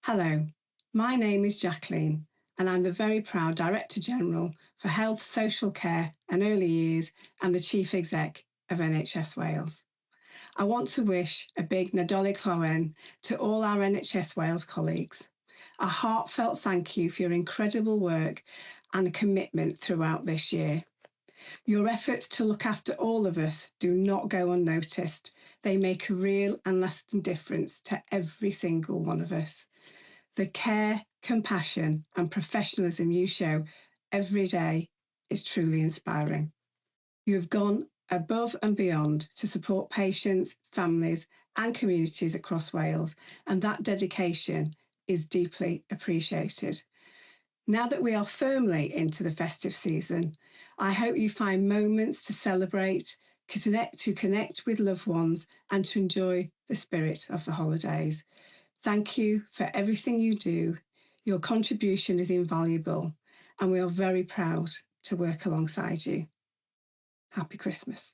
Hello, my name is Jacqueline and I'm the very proud Director General for Health, Social Care and Early Years and the Chief Exec of NHS Wales. I want to wish a big Nadolig llawen to all our NHS Wales colleagues. A heartfelt thank you for your incredible work and commitment throughout this year. Your efforts to look after all of us do not go unnoticed. They make a real and lasting difference to every single one of us. The care, compassion and professionalism you show every day is truly inspiring. You have gone above and beyond to support patients, families and communities across Wales, and that dedication is deeply appreciated. Now that we are firmly into the festive season, I hope you find moments to celebrate, to connect with loved ones and to enjoy the spirit of the holidays. Thank you for everything you do. Your contribution is invaluable and we are very proud to work alongside you. Happy Christmas.